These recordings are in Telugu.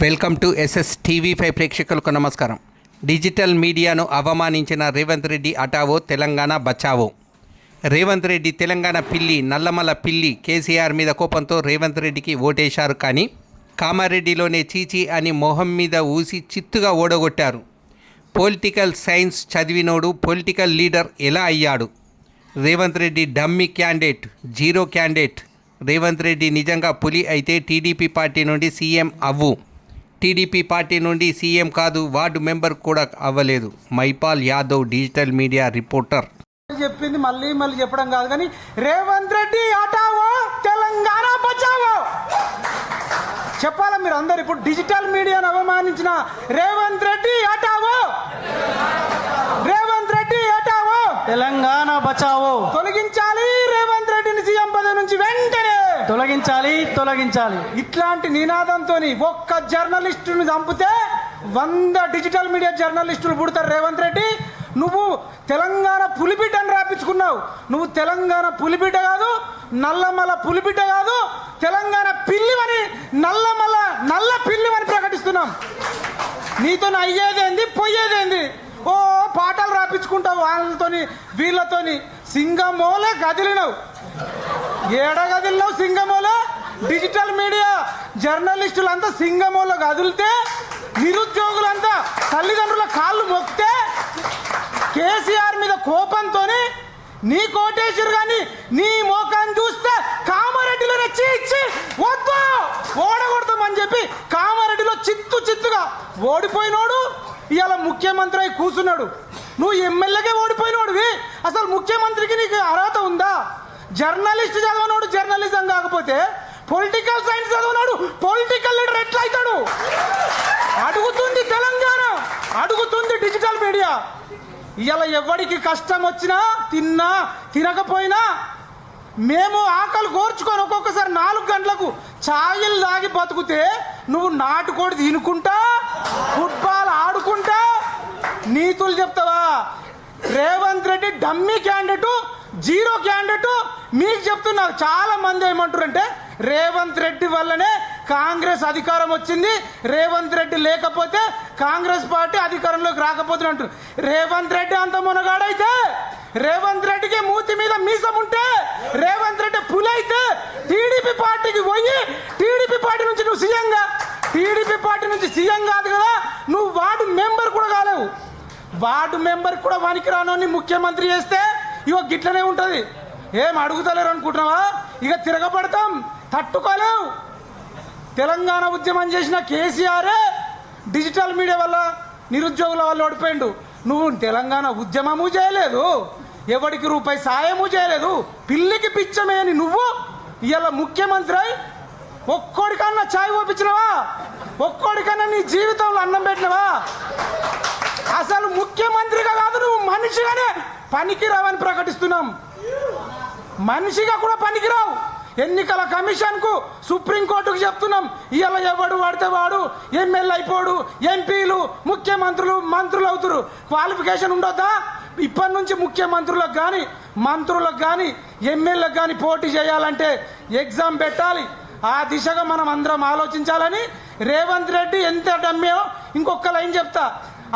వెల్కమ్ టు ఎస్ఎస్ టీవీ5 ప్రేక్షకులకు నమస్కారం. డిజిటల్ మీడియాను అవమానించిన రేవంత్ రెడ్డి అటావో, తెలంగాణ బచావో. రేవంత్ రెడ్డి తెలంగాణ పిల్లి, నల్లమల పిల్లి కేసీఆర్ మీద కోపంతో రేవంత్ రెడ్డికి ఓటేశారు. కానీ కామారెడ్డిలోనే చీచీ అని మొహం మీద ఊసి చిత్తుగా ఓడగొట్టారు. పొలిటికల్ సైన్స్ చదివినోడు పొలిటికల్ లీడర్ ఎలా అయ్యాడు? Revanth Reddy dummy candidate, zero candidate. Revanth Reddy నిజంగా పులి అయితే టీడీపీ పార్టీ నుండి సీఎం అవ్వు. టీడీపీ పార్టీ నుండి సీఎం కాదు, వార్డు మెంబర్ కూడా అవ్వలేదు. Mypal Yadav, digital media reporter. చెప్పింది మళ్ళీ చెప్పడం కాదు, కానీ రేవంత్ రెడ్డి హటావో, తెలంగాణ బచావో చెప్పాలా మీరు అందరు. ఇప్పుడు డిజిటల్ మీడియాను అవమానించిన రేవంత్ రెడ్డి హటావో, రేవంత్ రెడ్డి హటావో, తెలంగాణ బచావో. తొలగించాలి రేవంత్ రెడ్డిని సీఎం పదవి నుంచి వెంటనే తొలగించాలి. ఇట్లాంటి నినాదంతో ఒక్క జర్నలిస్టుని చంపితే 100 డిజిటల్ మీడియా జర్నలిస్టులు పుడతారు. రేవంత్ రెడ్డి, నువ్వు తెలంగాణ పులిబిడ్డని రాపించుకున్నావు. నువ్వు తెలంగాణ పులిబిడ్డ కాదు, నల్లమల పులిబిడ్డ కాదు, తెలంగాణ పిల్లివని, నల్ల పిల్లివని ప్రకటిస్తున్నాం. నీతో అయ్యేదేంది, పోయేదేంది? ఓ పాటలు రాపించుకుంటావు వాళ్ళతోని వీళ్ళతోని. సింగమోలే గదిలినవు, ఏడగదిలినవు సింగమోలో. డిజిటల్ మీడియా జర్నలిస్టులంతా సింగమోలో కదిలితే, నిరుద్యోగులంతా తల్లిదండ్రుల కాళ్ళు మొక్కితే, కేసీఆర్ మీద కోపంతో నీ కోటేశ్వరు కానీ నీ మోకాన్ని చూస్తే కామారెడ్డిలో రెచ్చి ఇచ్చి వద్దు ఓడగొడతామని చెప్పి కామారెడ్డిలో చిత్తుగా ఓడిపోయినోడు ఇవాళ ముఖ్యమంత్రి అయి కూర్చున్నాడు. నువ్వు ఎమ్మెల్యేకే ఓడిపోయినోడివి, అసలు ముఖ్యమంత్రికి నీకు అర్హత ఉందా? జర్నలిస్ట్ చదవనోడు జర్నలిజం కాకపోతే పొలిటికల్ సైన్స్ చదవనాడు పొలిటికల్ లీడర్ ఎట్లా అవుతాడు? అడుగుతుంది తెలంగాణ, అడుగుతుంది డిజిటల్ మీడియా. ఇలా ఎవరికి కష్టం వచ్చినా, తిన్నా తినకపోయినా, మేము ఆకలి కోర్చుకొని ఒక్కొక్కసారి 4 గంటలకు ఛాయలు తాగి బతుకుతే, నువ్వు నాటుకోడి తినుకుంటా, ఫుట్బాల్ ఆడుకుంటా నీతులు చెప్తావా? Revanth Reddy dummy candidate, zero candidate. మీకు చెప్తున్నా, చాలా మంది ఏమంటారంటే రేవంత్ రెడ్డి వల్లనే కాంగ్రెస్ అధికారం వచ్చింది, రేవంత్ రెడ్డి లేకపోతే కాంగ్రెస్ పార్టీ అధికారంలోకి రాకపోతుంది అంటారు. రేవంత్ రెడ్డి అంత మునగాడైతే, రేవంత్ రెడ్డికి మూతి మీద మీసం ఉంటే, రేవంత్ రెడ్డి పులి అయితే టీడీపీ పార్టీకి పోయి టీడీపీ పార్టీ నుంచి నువ్వు సీఎంగా, టీడీపీ పార్టీ నుంచి సీఎం కాదు కదా, నువ్వు వార్డు మెంబర్ కూడా కాలేవు. వార్డు మెంబర్ కూడా వానికి రానోని ముఖ్యమంత్రి చేస్తే ఇగో గిట్లనే ఉంటుంది. ఏం అడుగుతలేరు అనుకుంటున్నావా? ఇక తిరగబడతాం, తట్టుకోలేవు. తెలంగాణ ఉద్యమం చేసిన కేసీఆరే డిజిటల్ మీడియా వల్ల నిరుద్యోగుల వల్ల ఓడిపోయిండు. నువ్వు తెలంగాణ ఉద్యమము చేయలేదు, ఎవరికి రూపాయి సాయము చేయలేదు, పిల్లికి పిచ్చమేని నువ్వు ఇవాళ ముఖ్యమంత్రి అయి ఒక్కోడికన్నా ఛాయ్ ఓపించినవా? ఒక్కోడికన్నా నీ జీవితంలో అన్నం పెట్టినవా? అసలు ముఖ్యమంత్రిగా కాదు, నువ్వు మనిషిగానే పనికిరావని ప్రకటిస్తున్నాం. మనిషిగా కూడా పనికిరావు. ఎన్నికల కమిషన్ కు, సుప్రీంకోర్టుకు చెప్తున్నాం. ఇవాళ ఎవడు వాడితే వాడు ఎమ్మెల్యే అయిపోడు, ఎంపీలు, ముఖ్యమంత్రులు, మంత్రులు అవుతారు. క్వాలిఫికేషన్ ఉండొద్దా? ఇప్పటి నుంచి ముఖ్యమంత్రులకు కానీ, మంత్రులకు కానీ, ఎమ్మెల్యేలకు కానీ పోటీ చేయాలంటే ఎగ్జామ్ పెట్టాలి. ఆ దిశగా మనం అందరం ఆలోచించాలని. రేవంత్ రెడ్డి ఎంత డమ్మేయో ఇంకొక లైన్ చెప్తా.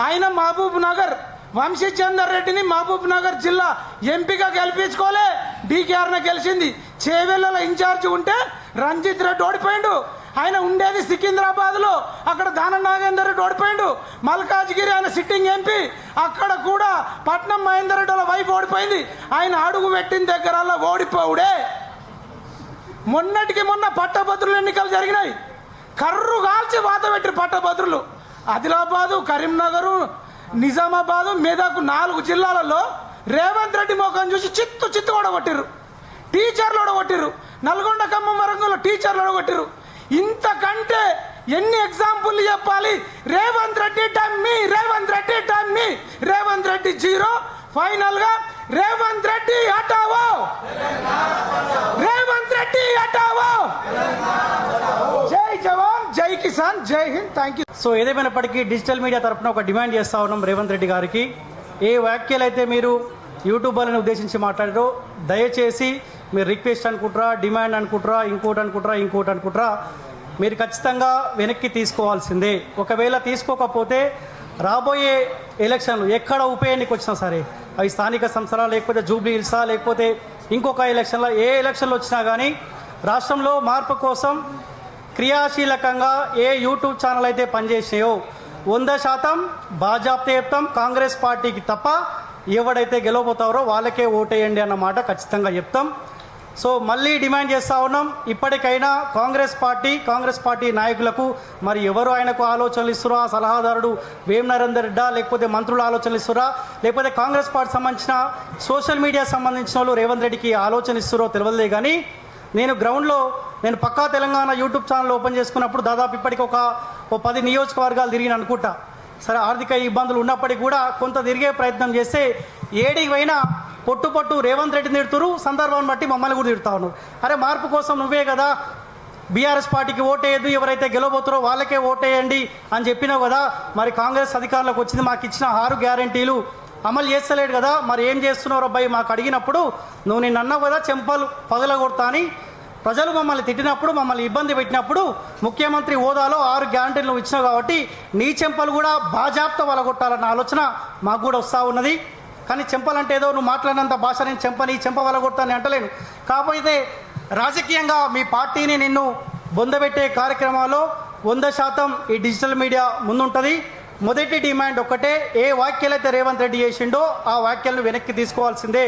ఆయన మహబూబ్ నగర్ వంశీచందర్ రెడ్డిని మహబూబ్ నగర్ జిల్లా ఎంపీగా గెలిపించుకోలే, డీకేఆర్న గెలిచింది. చేవెళ్ళలో ఇన్ఛార్జ్ ఉంటే రంజిత్ రెడ్డి ఓడిపోయిండు. ఆయన ఉండేది సికింద్రాబాద్ లో, అక్కడ దానం నాగేందర్ రెడ్డి ఓడిపోయిండు. మల్కాజ్గిరి ఆయన సిట్టింగ్ ఎంపీ, అక్కడ కూడా పట్నం మహేందర్ రెడ్డి వాళ్ళ వైఫ్ ఓడిపోయింది. ఆయన అడుగు పెట్టిన దగ్గర ఓడిపోవుడే. మొన్నటికి మొన్న పట్టభద్రుల ఎన్నికలు జరిగినాయి. కర్రు కాల్చి వాత పెట్టి పట్టభద్రులు ఆదిలాబాదు, కరీంనగర్, నిజామాబాదు, మెదక్ 4 జిల్లాలలో రేవంత్ రెడ్డి మోకం చూసి చిత్తు ఓడగొట్టిర్రు. టీచర్లు ఓడగొట్టిర్రు. నల్గొండ, ఖమ్మం, వరంగల్లో టీచర్లు ఓడగొట్టిర్రు. ఇంతకంటే ఎన్ని ఎగ్జాంపుల్ చెప్పాలి? Revanth Reddy dummy, Revanth Reddy dummy, Revanth Reddy zero. Final గా రేవంత్ రెడ్డి హటావో, రేవంత్ రెడ్డి హటావో. జై జవాన్, జై కిసాన్, జై హింద్. Thank you. సో ఏదేమైనప్పటికీ డిజిటల్ మీడియా తరఫున ఒక డిమాండ్ చేస్తా ఉన్నాం రేవంత్ రెడ్డి గారికి. ఏ వ్యాఖ్యలు అయితే మీరు యూట్యూబ్ వాళ్ళని ఉద్దేశించి మాట్లాడారో దయచేసి మీరు రిక్వెస్ట్ అనుకుంటారా, డిమాండ్ అనుకుంటారా, ఇంకోటి అనుకుంటారా, మీరు ఖచ్చితంగా వెనక్కి తీసుకోవాల్సిందే. ఒకవేళ తీసుకోకపోతే రాబోయే ఎలక్షన్లు ఎక్కడ ఉప ఎన్నిక వచ్చినా సరే, అవి స్థానిక సంస్థల, లేకపోతే జూబ్లీ హిల్సా, లేకపోతే ఇంకొక ఎలక్షన్లో, ఏ ఎలక్షన్లు వచ్చినా కానీ రాష్ట్రంలో మార్పు కోసం క్రియాశీలకంగా ఏ యూట్యూబ్ ఛానల్ అయితే పనిచేసినాయో 100% బాజాప్తే చెప్తాం. కాంగ్రెస్ పార్టీకి తప్ప ఎవడైతే గెలవబోతారో వాళ్ళకే ఓటేయండి అన్నమాట ఖచ్చితంగా చెప్తాం. సో మళ్ళీ డిమాండ్ చేస్తూ ఉన్నాం, ఇప్పటికైనా కాంగ్రెస్ పార్టీ నాయకులకు మరి ఎవరు ఆయనకు ఆలోచనలు ఇస్తురా, సలహాదారుడు వేం నరేందర్ రెడ్డా, లేకపోతే మంత్రులు ఆలోచనలు ఇస్తురా, లేకపోతే కాంగ్రెస్ పార్టీ సంబంధించిన సోషల్ మీడియా సంబంధించిన వాళ్ళు రేవంత్ రెడ్డికి ఆలోచన ఇస్తురో తెలియదులే. కానీ నేను గ్రౌండ్లో పక్కా తెలంగాణ యూట్యూబ్ ఛానల్ ఓపెన్ చేసుకున్నప్పుడు దాదాపు ఇప్పటికి ఒక 10 నియోజకవర్గాలు తిరిగిన అనుకుంటా. సరే, ఆర్థిక ఇబ్బందులు ఉన్నప్పటికీ కూడా కొంత తిరిగే ప్రయత్నం చేస్తే ఏడికి పోయినా పొట్టు రేవంత్ రెడ్డిని తిడుతురు, సందర్భాన్ని బట్టి మమ్మల్ని కూడా తిడుతా ఉన్నారు. అరే, మార్పు కోసం నువ్వే కదా బీఆర్ఎస్ పార్టీకి ఓటేయద్దు, ఎవరైతే గెలవబోతారో వాళ్ళకే ఓటేయండి అని చెప్పినావు కదా. మరి కాంగ్రెస్ అధికారంలోకి వచ్చింది, మాకు ఇచ్చిన 6 గ్యారంటీలు అమలు చేస్తలేడు కదా, మరి ఏం చేస్తున్నావు అబ్బాయి మాకు అడిగినప్పుడు నువ్వు నిన్ను అన్నావు కదా చెంపలు పగలగొడతా అని. ప్రజలు మమ్మల్ని తిట్టినప్పుడు, మమ్మల్ని ఇబ్బంది పెట్టినప్పుడు ముఖ్యమంత్రి హోదాలో 6 గ్యారంటీలు నువ్వు ఇచ్చినావు కాబట్టి నీ చెంపలు కూడా బాజాప్తా వలగొట్టాలన్న ఆలోచన మాకు కూడా వస్తూ ఉన్నది. కానీ చెంపలంటే ఏదో నువ్వు మాట్లాడినంత భాష నేను చెంప వలగొడతానని అంటలేను. కాకపోతే రాజకీయంగా మీ పార్టీని నిన్ను బొందబెట్టే కార్యక్రమాల్లో 100% ఈ డిజిటల్ మీడియా ముందుంటుంది. మొదటి డిమాండ్ ఒక్కటే, ఏ వ్యాఖ్యలైతే రేవంత్ రెడ్డి చేసిండో ఆ వ్యాఖ్యలను వెనక్కి తీసుకోవాల్సిందే.